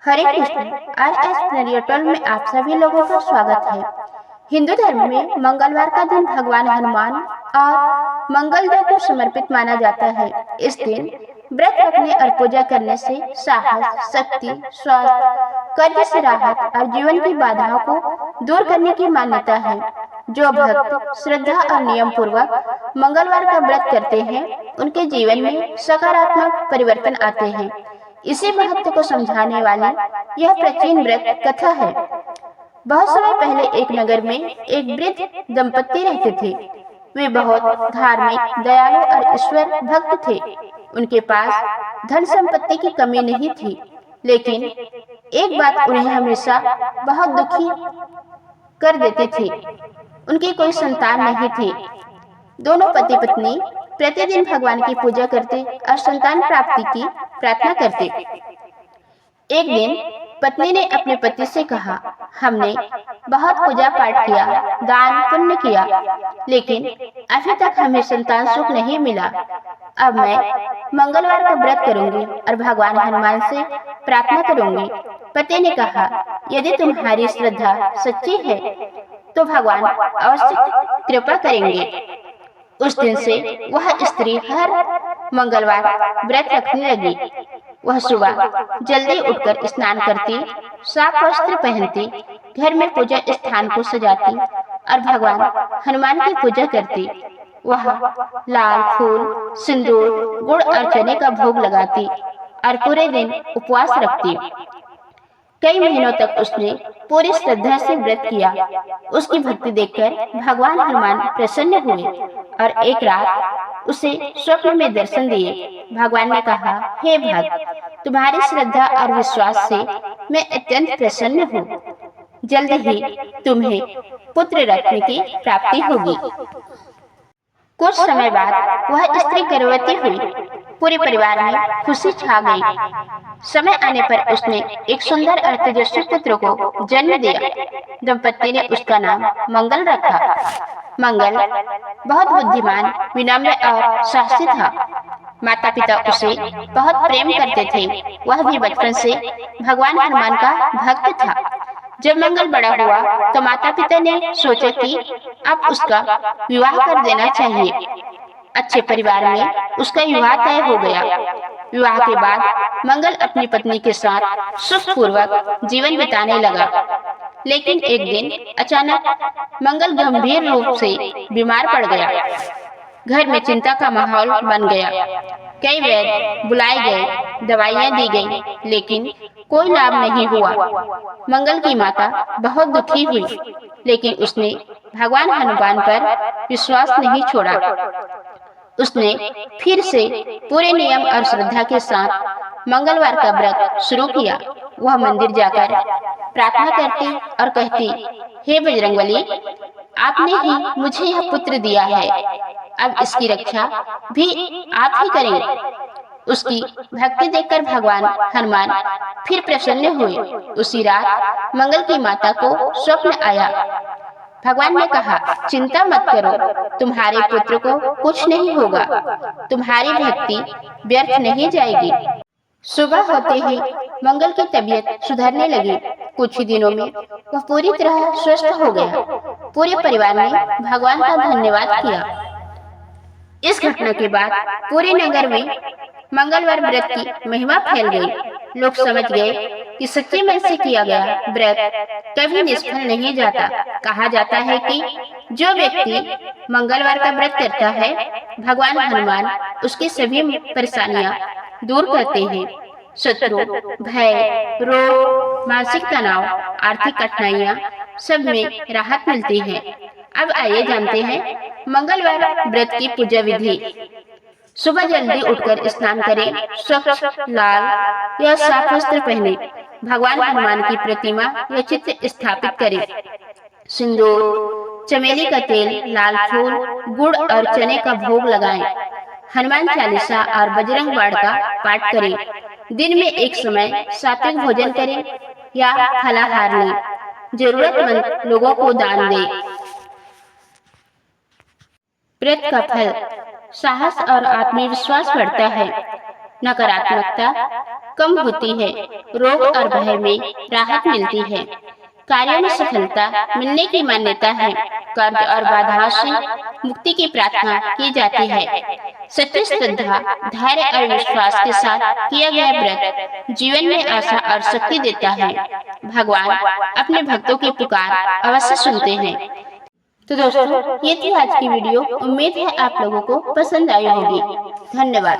हरे कृष्ण। आज इस नरियोटल में आप सभी लोगों का स्वागत है। हिंदू धर्म में मंगलवार का दिन भगवान हनुमान और मंगलदेव को समर्पित माना जाता है। इस दिन व्रत रखने और पूजा करने से साहस, शक्ति, स्वास्थ्य, कर्ज से राहत और जीवन की बाधाओं को दूर करने की मान्यता है। जो भक्त श्रद्धा और नियम पूर्वक मंगलवार का व्रत करते हैं, उनके जीवन में सकारात्मक परिवर्तन आते हैं। इसी महत्व को समझाने वाली यह प्राचीन व्रत कथा है। बहुत समय पहले एक नगर में एक वृद्ध दंपत्ति रहते थे। वे बहुत धार्मिक, दयालु और ईश्वर भक्त थे। उनके पास धन संपत्ति की कमी नहीं थी, लेकिन एक बात उन्हें हमेशा बहुत दुखी कर देती थी। उनकी कोई संतान नहीं थी। दोनों पति पत्नी प्रतिदिन भगवान की पूजा करते और संतान प्राप्ति की प्रार्थना करते। एक दिन पत्नी ने अपने पति से कहा, हमने बहुत पूजा पाठ किया, दान पुण्य किया, लेकिन अभी तक हमें संतान सुख नहीं मिला। अब मैं मंगलवार का व्रत करूंगी और भगवान हनुमान से प्रार्थना करूंगी। पति ने कहा, यदि तुम्हारी श्रद्धा सच्ची है तो भगवान अवश्य कृपा करेंगे। उस दिन से वह स्त्री हर मंगलवार व्रत रखने लगी। वह सुबह जल्दी उठकर स्नान करती, साफ वस्त्र पहनती, घर में पूजा स्थान को सजाती और भगवान हनुमान की पूजा करती। वह लाल फूल, सिंदूर, गुड़ और चने का भोग लगाती और पूरे दिन उपवास रखती। कई महीनों तक उसने पूरी श्रद्धा से व्रत किया। उसकी भक्ति देखकर भगवान हनुमान प्रसन्न हुए और एक रात उसे स्वप्न में दर्शन दिए। भगवान ने कहा, हे भक्त, तुम्हारी श्रद्धा और विश्वास से मैं अत्यंत प्रसन्न हूँ। जल्द ही तुम्हें पुत्र रत्न की प्राप्ति होगी। कुछ समय बाद वह स्त्री गर्भवती हुई। पूरे परिवार में खुशी छा गई। समय आने पर उसने एक सुंदर और तेजस्वी पुत्र को जन्म दिया। दंपत्ति ने उसका नाम मंगल रखा। मंगल बहुत बुद्धिमान, विनम्र और साहसी था। माता पिता उसे बहुत प्रेम करते थे। वह भी बचपन से भगवान हनुमान का भक्त था। जब मंगल बड़ा हुआ तो माता पिता ने सोचा कि अब उसका विवाह कर देना चाहिए। अच्छे परिवार में उसका विवाह तय हो गया। विवाह के बाद मंगल अपनी पत्नी के साथ सुखपूर्वक जीवन बिताने लगा। लेकिन एक दिन अचानक मंगल गंभीर रूप से बीमार पड़ गया। घर में चिंता का माहौल बन गया। कई वैद्य बुलाए गए, दवाइयां दी गईं, लेकिन कोई लाभ नहीं हुआ। मंगल की माता बहुत दुखी हुई, लेकिन उसने भगवान हनुमान पर विश्वास नहीं छोड़ा। उसने फिर से पूरे नियम और श्रद्धा के साथ मंगलवार का व्रत शुरू किया। वह मंदिर जाकर प्रार्थना करती और कहती, हे बजरंगबली, आपने ही मुझे यह पुत्र दिया है, अब इसकी रक्षा भी आप ही करें। उसकी भक्ति देखकर भगवान हनुमान फिर प्रसन्न हुए। उसी रात मंगल की माता को स्वप्न आया। भगवान ने कहा, चिंता मत करो, तुम्हारे पुत्र को कुछ नहीं होगा। तुम्हारी भक्ति व्यर्थ नहीं जाएगी। सुबह होते ही मंगल की तबीयत सुधरने लगी। कुछ ही दिनों में वह पूरी तरह स्वस्थ हो गया। पूरे परिवार ने भगवान का धन्यवाद किया। इस घटना के बाद पूरे नगर में मंगलवार व्रत की महिमा फैल गई। लोग समझ गए कि सच्चे मन से किया गया व्रत कभी निष्फल नहीं जाता। कहा जाता है कि जो व्यक्ति मंगलवार का व्रत करता है, भगवान हनुमान उसकी सभी परेशानियां दूर करते हैं। शत्रु, भय, रोग, मानसिक तनाव, आर्थिक कठिनाइयां सब में राहत मिलती है। अब आइए जानते हैं मंगलवार व्रत की पूजा विधि। सुबह जल्दी उठकर स्नान करें, स्वच्छ लाल या साफ वस्त्र पहने, भगवान हनुमान की प्रतिमा या चित्र स्थापित करें। सिंदूर, चमेली का तेल, लाल फूल, गुड़ और चने का भोग लगाएं। हनुमान चालीसा और बजरंग बाण का पाठ करें। दिन में एक समय सात्विक भोजन करें या फलाहार लें। जरूरतमंद लोगों को दान दें। व्रत का फल, साहस और आत्मविश्वास बढ़ता है। नकारात्मकता कम होती है, रोग और भय में राहत मिलती है, कार्यों में सफलता मिलने की मान्यता है, कर्ज और बाधाओं से मुक्ति की प्रार्थना की जाती है। सच्ची श्रद्धा, धैर्य और विश्वास के साथ किया गया व्रत जीवन में आशा और शक्ति देता है। भगवान अपने भक्तों की पुकार अवश्य सुनते हैं। तो दोस्तों, ये थी आज की वीडियो। उम्मीद है आप लोगों को पसंद आई होगी। धन्यवाद।